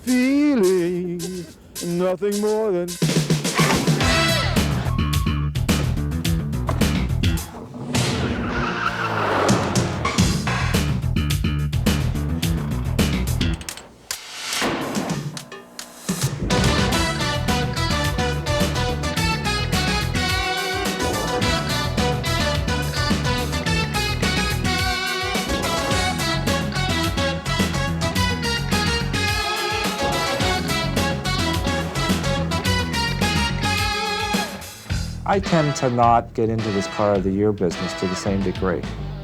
feeling, nothing more than... I tend to not get into this car of the year business to the same degree.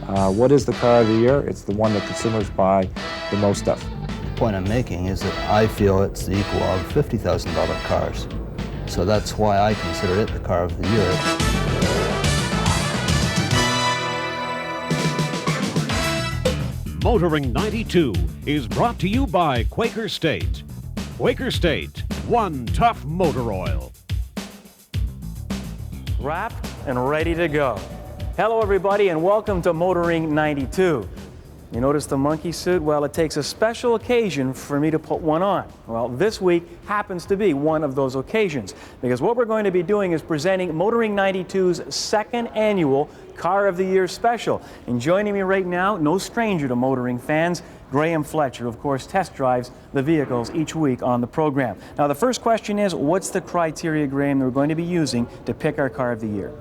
What is the car of the year? It's the one that consumers buy the most of. The point I'm making is that I feel it's the equal of $50,000 cars. So that's why I consider it the car of the year. Motoring 92 is brought to you by Quaker State. Quaker State, one tough motor oil. Wrapped and ready to go. Hello everybody and welcome to Motoring 92. You notice the monkey suit? Well, it takes a special occasion for me to put one on. Well, this week happens to be one of those occasions because what we're going to be doing is presenting Motoring 92's second annual Car of the Year special. And joining me right now, no stranger to motoring fans, Graham Fletcher, of course, test drives the vehicles each week on the program. Now, the first question is, what's the criteria, Graham, that we're going to be using to pick our Car of the Year?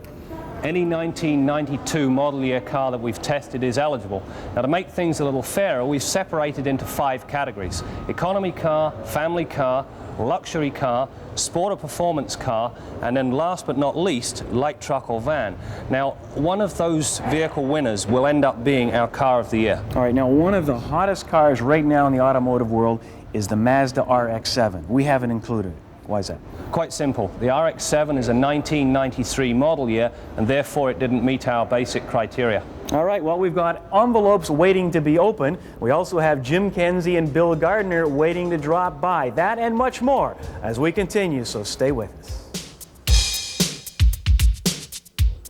Any 1992 model year car that we've tested is eligible. Now, to make things a little fairer, we've separated into 5 categories: economy car, family car, luxury car, sport or performance car, and then last but not least, light truck or van. Now, one of those vehicle winners will end up being our Car of the Year. All right, now one of the hottest cars right now in the automotive world is the Mazda RX-7. We haven't included it. Why is that? Quite simple. The RX-7 is a 1993 model year, and therefore it didn't meet our basic criteria. All right, well, we've got envelopes waiting to be opened. We also have Jim Kenzie and Bill Gardner waiting to drop by. That and much more as we continue, so stay with us.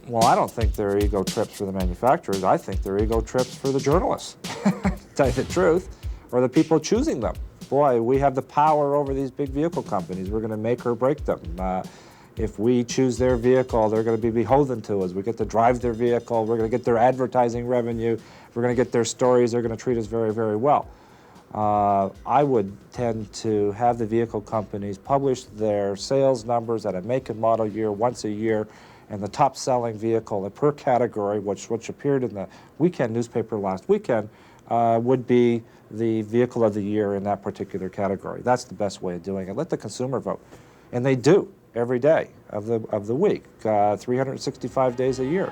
Well, I don't think they're ego trips for the manufacturers. I think they're ego trips for the journalists, to tell you the truth, or the people choosing them. Boy, we have the power over these big vehicle companies. We're going to make or break them. If we choose their vehicle, they're going to be beholden to us. We get to drive their vehicle. We're going to get their advertising revenue. We're going to get their stories. They're going to treat us very, very well. I would tend to have the vehicle companies publish their sales numbers at a make and model year once a year, and the top selling vehicle per category, which appeared in the weekend newspaper last weekend, would be the vehicle of the year in that particular category. That's the best way of doing it. Let the consumer vote. And they do every day of the week, 365 days a year.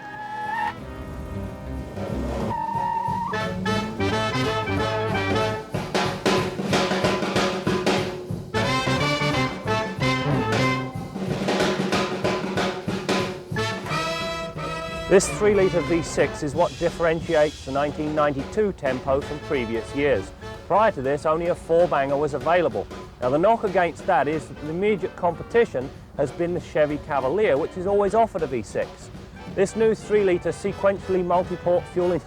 This 3-litre V6 is what differentiates the 1992 Tempo from previous years. Prior to this, only a 4-banger was available. Now, the knock against that is that the immediate competition has been the Chevy Cavalier, which has always offered a V6. This new 3-litre sequentially multi-port fueling...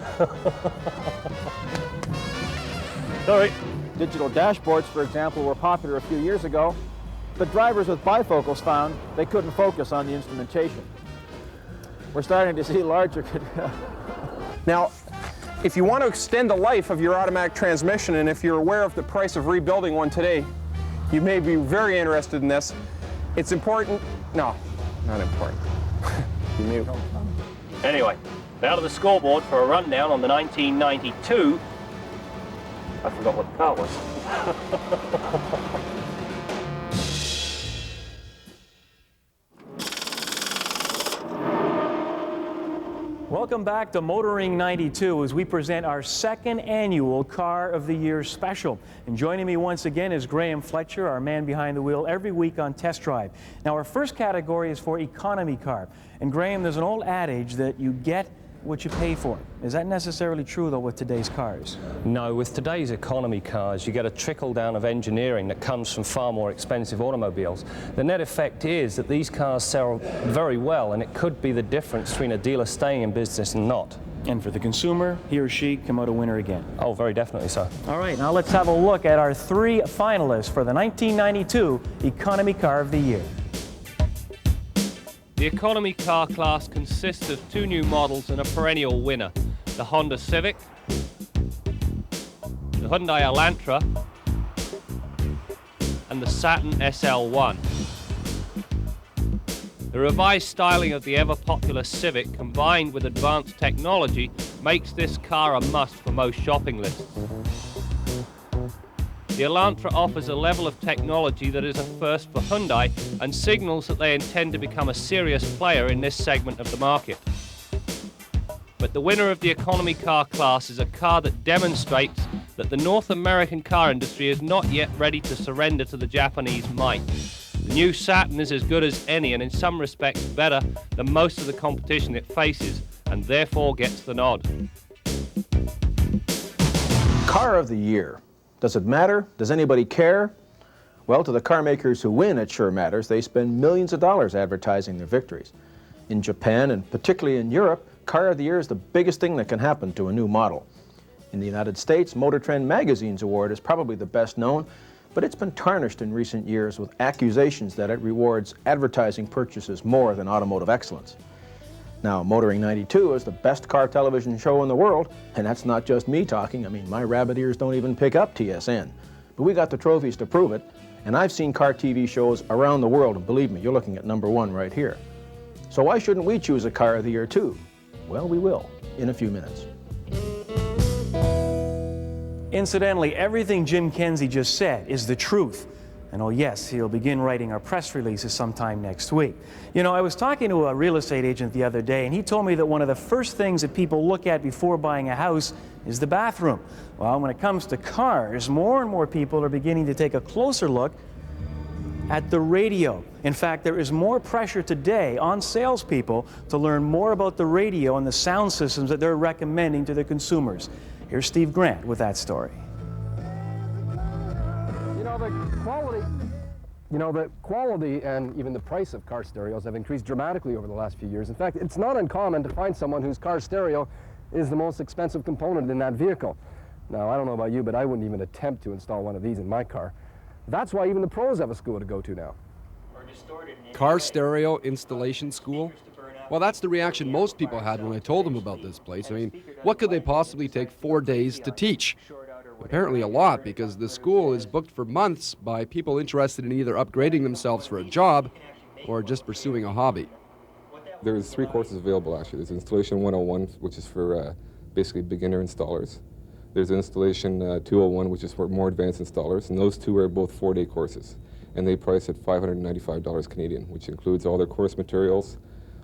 Sorry. Digital dashboards, for example, were popular a few years ago, but drivers with bifocals found they couldn't focus on the instrumentation. We're starting to see larger... Now, if you want to extend the life of your automatic transmission, and if you're aware of the price of rebuilding one today, you may be very interested in this. It's important... No, not important. You knew. Anyway, now to the scoreboard for a rundown on the 1992... I forgot what the car was. Welcome back to Motoring 92 as we present our second annual Car of the Year special. And joining me once again is Graham Fletcher, our man behind the wheel, every week on Test Drive. Now, our first category is for economy car. And Graham, there's an old adage that you get what you pay for. Is that necessarily true, though, with today's cars? No, with today's economy cars, you get a trickle-down of engineering that comes from far more expensive automobiles. The net effect is that these cars sell very well, and it could be the difference between a dealer staying in business and not. And for the consumer, he or she come out a winner again. Oh, very definitely so. All right, now let's have a look at our 3 finalists for the 1992 Economy Car of the Year. The economy car class consists of 2 new models and a perennial winner, the Honda Civic, the Hyundai Elantra, and the Saturn SL1. The revised styling of the ever-popular Civic combined with advanced technology makes this car a must for most shopping lists. The Elantra offers a level of technology that is a first for Hyundai and signals that they intend to become a serious player in this segment of the market. But the winner of the economy car class is a car that demonstrates that the North American car industry is not yet ready to surrender to the Japanese might. The new Saturn is as good as any and in some respects better than most of the competition it faces and therefore gets the nod. Car of the Year. Does it matter? Does anybody care? Well, to the car makers who win, it sure matters. They spend millions of dollars advertising their victories. In Japan, and particularly in Europe, Car of the Year is the biggest thing that can happen to a new model. In the United States, Motor Trend Magazine's award is probably the best known, but it's been tarnished in recent years with accusations that it rewards advertising purchases more than automotive excellence. Now, Motoring 92 is the best car television show in the world, and that's not just me talking. I mean, my rabbit ears don't even pick up TSN. But we got the trophies to prove it, and I've seen car TV shows around the world, and believe me, you're looking at #1 right here. So why shouldn't we choose a Car of the Year too? Well, we will, in a few minutes. Incidentally, everything Jim Kenzie just said is the truth. And oh yes, he'll begin writing our press releases sometime next week. You know, I was talking to a real estate agent the other day, and he told me that one of the first things that people look at before buying a house is the bathroom. Well, when it comes to cars, more and more people are beginning to take a closer look at the radio. In fact, there is more pressure today on salespeople to learn more about the radio and the sound systems that they're recommending to the consumers. Here's Steve Grant with that story. The quality and even the price of car stereos have increased dramatically over the last few years. In fact, it's not uncommon to find someone whose car stereo is the most expensive component in that vehicle. Now, I don't know about you, but I wouldn't even attempt to install one of these in my car. That's why even the pros have a school to go to now. Car stereo installation school? Well, that's the reaction most people had when I told them about this place. I mean, what could they possibly take 4 days to teach? Apparently a lot, because the school is booked for months by people interested in either upgrading themselves for a job or just pursuing a hobby. There's 3 courses available, actually. There's Installation 101, which is for basically beginner installers. There's Installation 201, which is for more advanced installers, and those 2 are both 4-day courses. And they price at $595 Canadian, which includes all their course materials,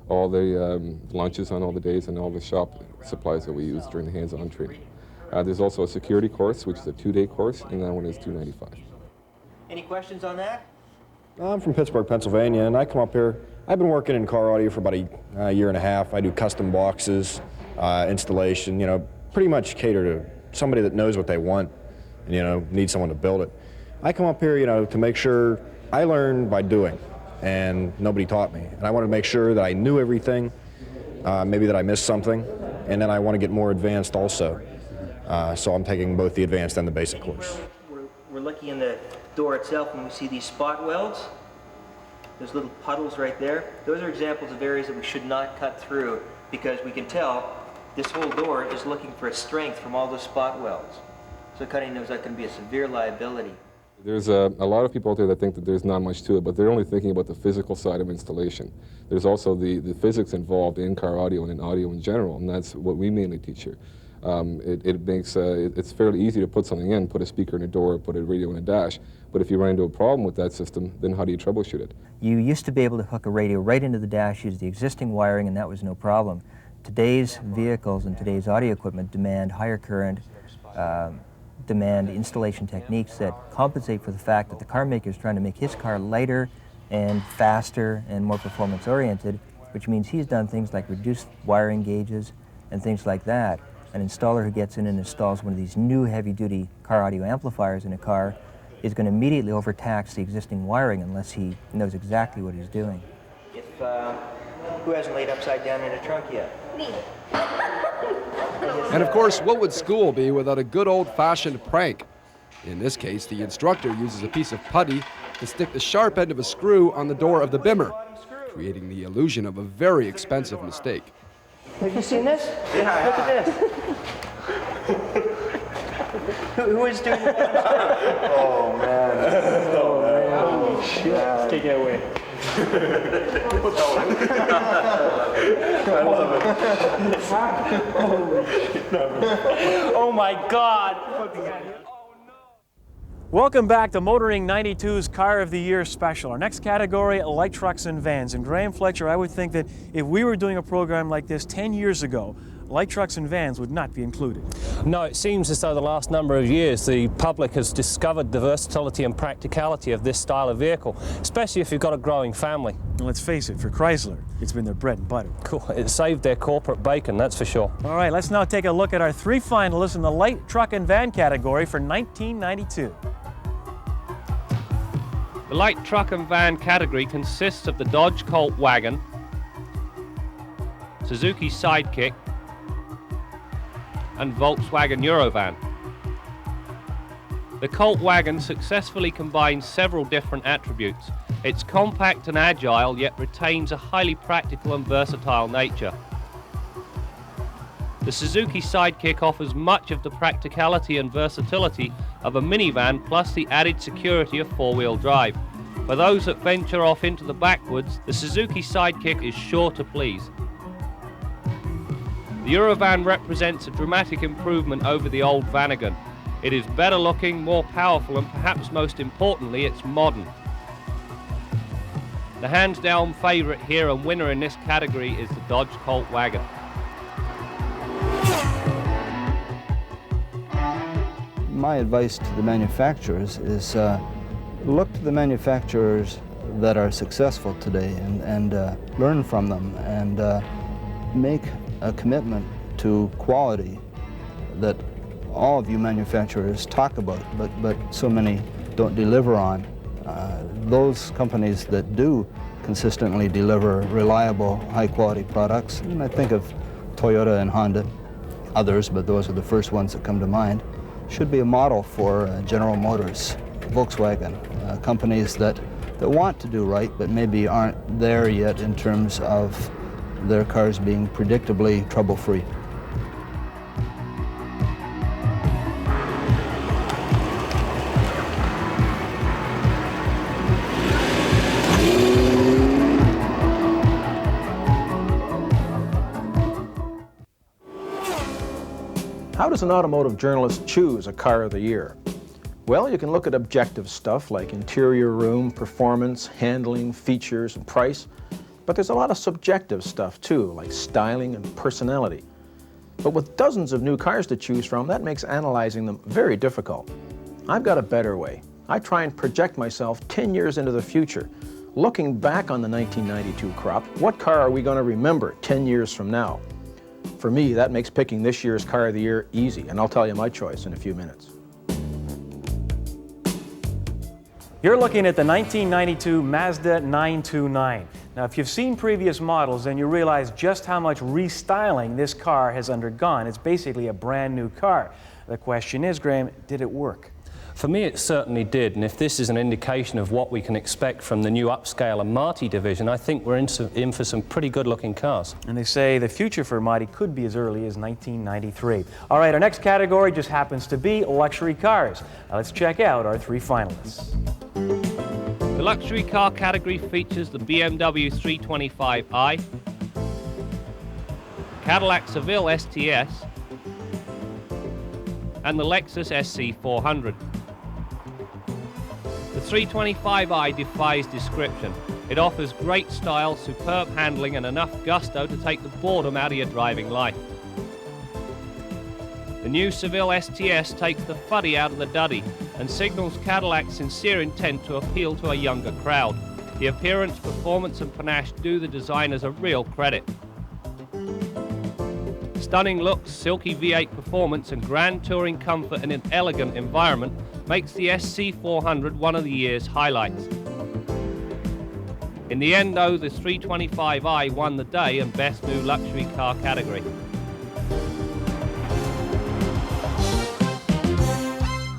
all the lunches on all the days, and all the shop supplies that we use during the hands-on training. There's also a security course, which is a 2-day course, and that one is $295. Any questions on that? I'm from Pittsburgh, Pennsylvania, and I come up here. I've been working in car audio for about a year and a half. I do custom boxes, installation, pretty much cater to somebody that knows what they want and, needs someone to build it. I come up here, to make sure I learn by doing, and nobody taught me. And I want to make sure that I knew everything, maybe that I missed something, and then I want to get more advanced also. So I'm taking both the advanced and the basic course. We're looking in the door itself and we see these spot welds. There's little puddles right there. Those are examples of areas that we should not cut through because we can tell this whole door is looking for a strength from all those spot welds. So cutting those out can be a severe liability. There's a lot of people out there that think that there's not much to it, but they're only thinking about the physical side of installation. There's also the physics involved in car audio and in audio in general, and that's what we mainly teach here. It's fairly easy to put something in, put a speaker in a door, put a radio in a dash, but if you run into a problem with that system, then how do you troubleshoot it? You used to be able to hook a radio right into the dash, use the existing wiring, and that was no problem. Today's vehicles and today's audio equipment demand higher current, demand installation techniques that compensate for the fact that the car maker is trying to make his car lighter and faster and more performance oriented, which means he's done things like reduced wiring gauges and things like that. An installer who gets in and installs one of these new heavy-duty car audio amplifiers in a car is going to immediately overtax the existing wiring unless he knows exactly what he's doing. Who hasn't laid upside down in a trunk yet? Me. And of course, what would school be without a good old-fashioned prank? In this case, the instructor uses a piece of putty to stick the sharp end of a screw on the door of the bimmer, creating the illusion of a very expensive mistake. Have you seen this? Yeah. Look at this. Who is doing the bottom screw? Oh, man. Oh, man. Holy shit. Take it away. I love it. Oh my God! Welcome back to Motoring 92's Car of the Year special. Our next category, light trucks and vans. And Graham Fletcher, I would think that if we were doing a program like this 10 years ago, light trucks and vans would not be included. No, it seems as though the last number of years the public has discovered the versatility and practicality of this style of vehicle, especially if you've got a growing family. And let's face it, for Chrysler, it's been their bread and butter. Cool. It saved their corporate bacon, that's for sure. All right, let's now take a look at our 3 finalists in the light truck and van category for 1992. The light truck and van category consists of the Dodge Colt wagon, Suzuki Sidekick, and Volkswagen Eurovan. The Colt wagon successfully combines several different attributes. It's compact and agile, yet retains a highly practical and versatile nature. The Suzuki Sidekick offers much of the practicality and versatility of a minivan, plus the added security of four-wheel drive. For those that venture off into the backwoods, the Suzuki Sidekick is sure to please. The Eurovan represents a dramatic improvement over the old Vanagon. It is better looking, more powerful, and perhaps most importantly, it's modern. The hands-down favourite here and winner in this category is the Dodge Colt wagon. My advice to the manufacturers is look to the manufacturers that are successful today and learn from them and make a commitment to quality that all of you manufacturers talk about, but so many don't deliver on. Those companies that do consistently deliver reliable, high-quality products, and I think of Toyota and Honda, others, but those are the first ones that come to mind, should be a model for General Motors, Volkswagen, companies that want to do right, but maybe aren't there yet in terms of their cars being predictably trouble-free. How does an automotive journalist choose a car of the year? Well, you can look at objective stuff like interior room, performance, handling, features, and price. But there's a lot of subjective stuff too, like styling and personality. But with dozens of new cars to choose from, that makes analyzing them very difficult. I've got a better way. I try and project myself 10 years into the future. Looking back on the 1992 crop, what car are we going to remember 10 years from now? For me, that makes picking this year's Car of the Year easy, and I'll tell you my choice in a few minutes. You're looking at the 1992 Mazda 929. Now, if you've seen previous models, then you realize just how much restyling this car has undergone. It's basically a brand new car. The question is, Graham, did it work? For me, it certainly did, and if this is an indication of what we can expect from the new upscale and Marti division, I think we're in for some pretty good-looking cars. And they say the future for Marti could be as early as 1993. All right, our next category just happens to be luxury cars. Now, let's check out our 3 finalists. The luxury car category features the BMW 325i, Cadillac Seville STS, and the Lexus SC400. The 325i defies description. It offers great style, superb handling, and enough gusto to take the boredom out of your driving life. The new Seville STS takes the fuddy out of the duddy and signals Cadillac's sincere intent to appeal to a younger crowd. The appearance, performance, and panache do the designers a real credit. Stunning looks, silky V8 performance, and grand touring comfort in an elegant environment makes the SC400 one of the year's highlights. In the end, though, the 325i won the day and Best New Luxury Car category.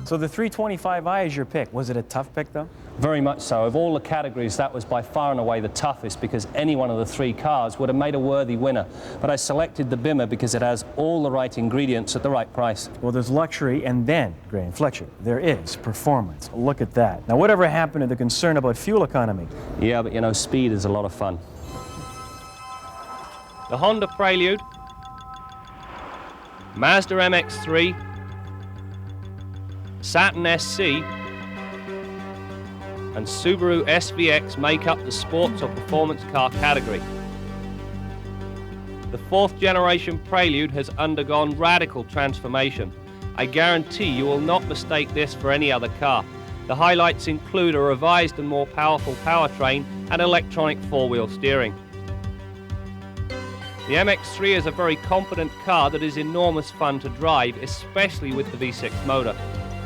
So the 325i is your pick. Was it a tough pick, though? Very much so. Of all the categories, that was by far and away the toughest because any one of the three cars would have made a worthy winner. But I selected the Bimmer because it has all the right ingredients at the right price. Well, there's luxury, and then, Gray and Fletcher, there is performance. Look at that. Now, whatever happened to the concern about fuel economy? Yeah, but you know, speed is a lot of fun. The Honda Prelude, Mazda MX-3, Saturn SC, and Subaru SVX make up the sports or performance car category. The fourth generation Prelude has undergone radical transformation. I guarantee you will not mistake this for any other car. The highlights include a revised and more powerful powertrain and electronic four-wheel steering. The MX-3 is a very competent car that is enormous fun to drive, especially with the V6 motor.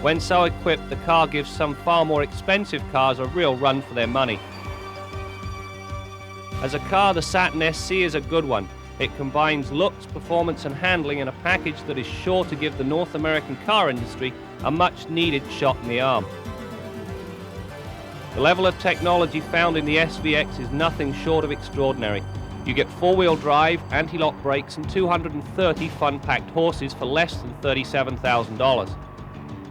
When so equipped, the car gives some far more expensive cars a real run for their money. As a car, the Saturn SC is a good one. It combines looks, performance and handling in a package that is sure to give the North American car industry a much needed shot in the arm. The level of technology found in the SVX is nothing short of extraordinary. You get four-wheel drive, anti-lock brakes and 230 fun-packed horses for less than $37,000.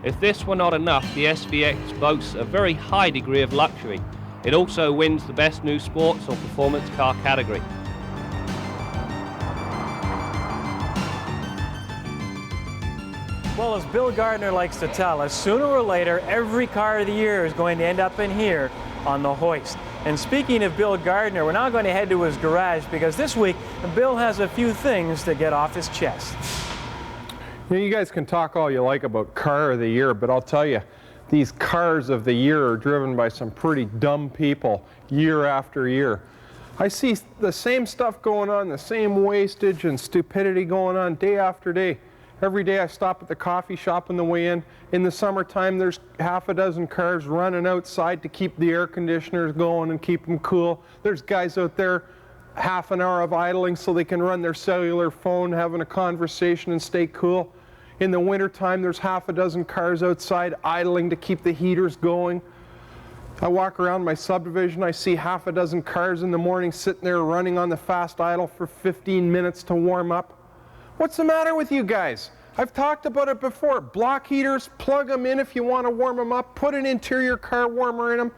If this were not enough, the SVX boasts a very high degree of luxury. It also wins the best new sports or performance car category. Well, as Bill Gardner likes to tell us, sooner or later, every car of the year is going to end up in here on the hoist. And speaking of Bill Gardner, we're now going to head to his garage because this week, Bill has a few things to get off his chest. You know, you guys can talk all you like about car of the year, but I'll tell you, these cars of the year are driven by some pretty dumb people year after year. I see the same stuff going on, the same wastage and stupidity going on day after day. Every day I stop at the coffee shop on the way in. In the summertime, there's half a dozen cars running outside to keep the air conditioners going and keep them cool. There's guys out there half an hour of idling so they can run their cellular phone, having a conversation and stay cool. In the wintertime, there's half a dozen cars outside idling to keep the heaters going. I walk around my subdivision, I see half a dozen cars in the morning sitting there running on the fast idle for 15 minutes to warm up. What's the matter with you guys? I've talked about it before. Block heaters, plug them in if you want to warm them up, put an interior car warmer in them.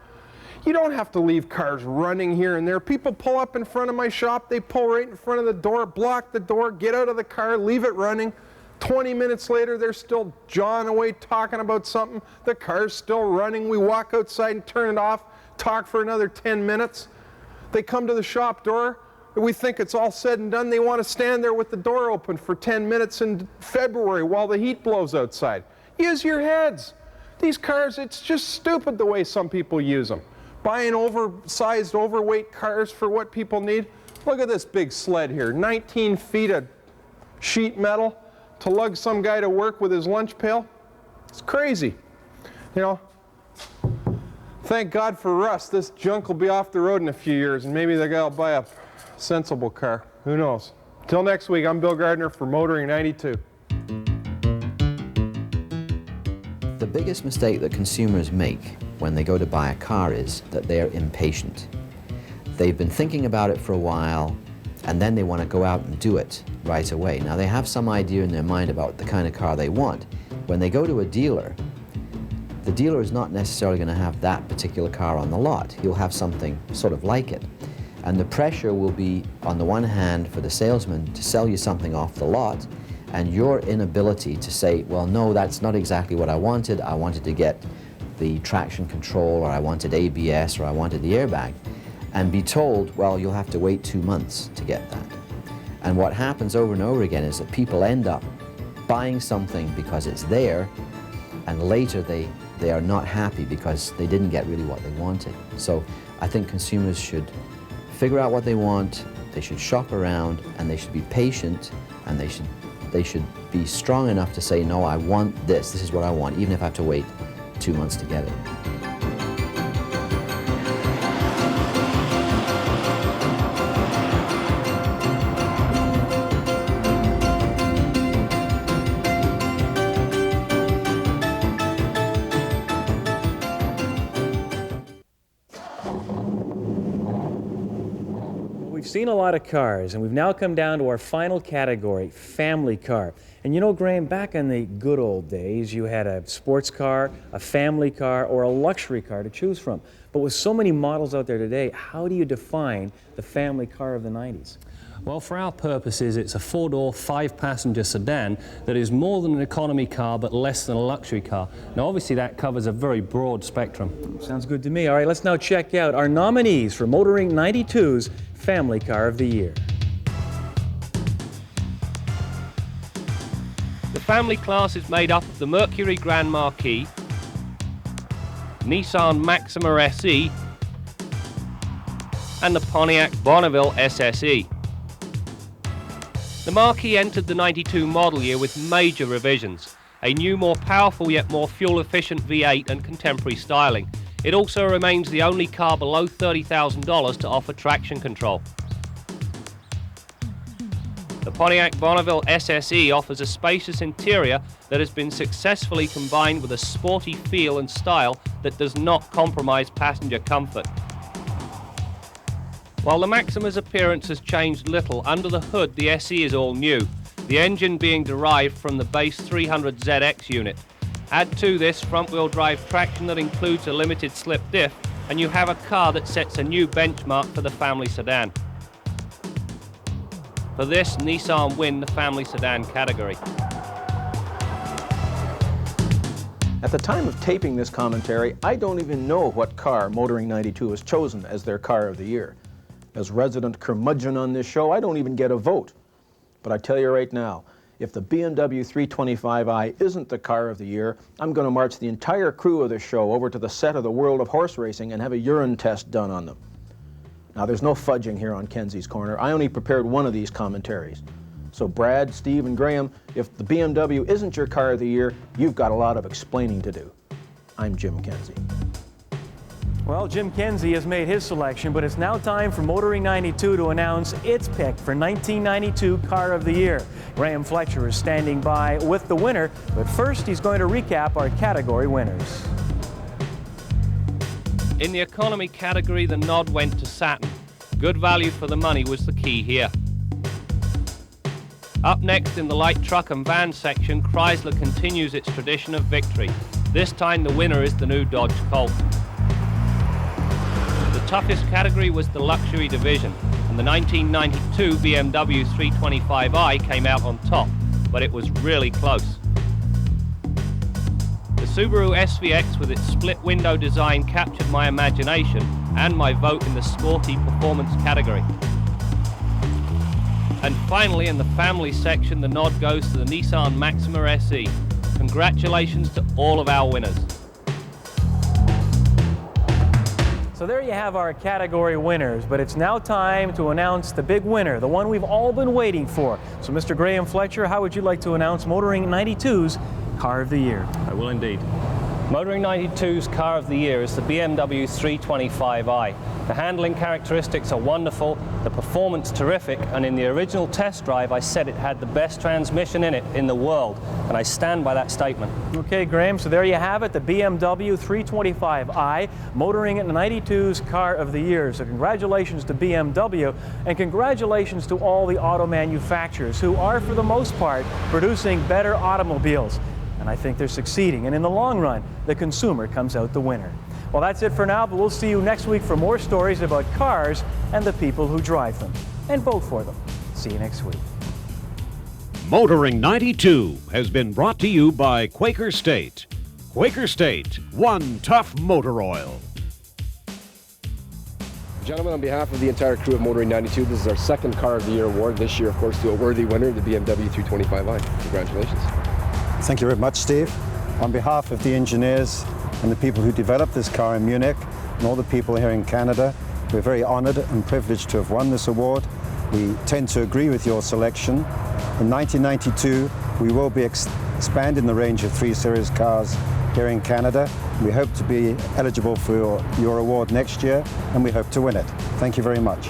You don't have to leave cars running here and there. People pull up in front of my shop, they pull right in front of the door, block the door, get out of the car, leave it running. 20 minutes later, they're still jawing away talking about something. The car's still running. We walk outside and turn it off, talk for another 10 minutes. They come to the shop door. We think it's all said and done. They want to stand there with the door open for 10 minutes in February while the heat blows outside. Use your heads. These cars, it's just stupid the way some people use them. Buying oversized, overweight cars for what people need. Look at this big sled here, 19 feet of sheet metal to lug some guy to work with his lunch pail. It's crazy. You know, thank God for rust. This junk will be off the road in a few years, and maybe the guy will buy a sensible car. Who knows? Till next week, I'm Bill Gardner for Motoring 92. The biggest mistake that consumers make when they go to buy a car is that they are impatient. They've been thinking about it for a while, and then they want to go out and do it right away. Now, they have some idea in their mind about the kind of car they want. When they go to a dealer, the dealer is not necessarily going to have that particular car on the lot. He'll have something sort of like it. And the pressure will be, on the one hand, for the salesman to sell you something off the lot, and your inability to say, well, no, that's not exactly what I wanted. I wanted to get the traction control, or I wanted ABS, or I wanted the airbag. And be told, well, you'll have to wait 2 months to get that. And what happens over and over again is that people end up buying something because it's there, and later they are not happy because they didn't get really what they wanted. So I think consumers should figure out what they want, they should shop around, and they should be patient, and they should be strong enough to say, no, I want this, this is what I want, even if I have to wait 2 months to get it. seen a lot of cars, and we've now come down to our final category, family car. And you know, Graham, back in the good old days, you had a sports car, a family car, or a luxury car to choose from. But with so many models out there today, how do you define the family car of the 90s? Well, for our purposes, it's a four-door, five-passenger sedan that is more than an economy car but less than a luxury car. Now, obviously, that covers a very broad spectrum. Sounds good to me. All right, let's now check out our nominees for Motoring 92's Family Car of the Year. The family class is made up of the Mercury Grand Marquis, Nissan Maxima SE, and the Pontiac Bonneville SSE. The Marquis entered the 92 model year with major revisions, a new, more powerful yet more fuel-efficient V8 and contemporary styling. It also remains the only car below $30,000 to offer traction control. The Pontiac Bonneville SSE offers a spacious interior that has been successfully combined with a sporty feel and style that does not compromise passenger comfort. While the Maxima's appearance has changed little, under the hood the SE is all new, the engine being derived from the base 300ZX unit. Add to this front-wheel drive traction that includes a limited slip diff, and you have a car that sets a new benchmark for the family sedan. For this, Nissan win the family sedan category. At the time of taping this commentary, I don't even know what car Motoring 92 has chosen as their car of the year. As resident curmudgeon on this show, I don't even get a vote. But I tell you right now, if the BMW 325i isn't the car of the year, I'm going to march the entire crew of this show over to the set of the World of Horse Racing and have a urine test done on them. Now, there's no fudging here on Kenzie's Corner. I only prepared one of these commentaries. So Brad, Steve, and Graham, if the BMW isn't your car of the year, you've got a lot of explaining to do. I'm Jim Kenzie. Well, Jim Kenzie has made his selection, but it's now time for Motoring 92 to announce its pick for 1992 Car of the Year. Graham Fletcher is standing by with the winner, but first he's going to recap our category winners. In the economy category, the nod went to Saturn. Good value for the money was the key here. Up next in the light truck and van section, Chrysler continues its tradition of victory. This time the winner is the new Dodge Colt. The toughest category was the luxury division, and the 1992 BMW 325i came out on top, but it was really close. The Subaru SVX with its split window design captured my imagination and my vote in the sporty performance category. And finally, in the family section, the nod goes to the Nissan Maxima SE. Congratulations to all of our winners. So there you have our category winners, but it's now time to announce the big winner, the one we've all been waiting for. So Mr. Graham Fletcher, how would you like to announce Motoring 92's Car of the Year? I will indeed. Motoring 92's Car of the Year is the BMW 325i. The handling characteristics are wonderful, the performance terrific, and in the original test drive I said it had the best transmission in it in the world, and I stand by that statement. Okay, Graham, so there you have it, the BMW 325i, Motoring 92's Car of the Year. So congratulations to BMW, and congratulations to all the auto manufacturers who are, for the most part, producing better automobiles. And I think they're succeeding, and in the long run, the consumer comes out the winner. Well, that's it for now, but we'll see you next week for more stories about cars and the people who drive them, and vote for them. See you next week. Motoring 92 has been brought to you by Quaker State. Quaker State, one tough motor oil. Gentlemen, on behalf of the entire crew of Motoring 92, this is our second Car of the Year award. This year, of course, to a worthy winner, the BMW 325i. Congratulations. Thank you very much, Steve. On behalf of the engineers and the people who developed this car in Munich and all the people here in Canada, we're very honored and privileged to have won this award. We tend to agree with your selection. In 1992, we will be expanding the range of 3 Series cars here in Canada. We hope to be eligible for your award next year, and we hope to win it. Thank you very much.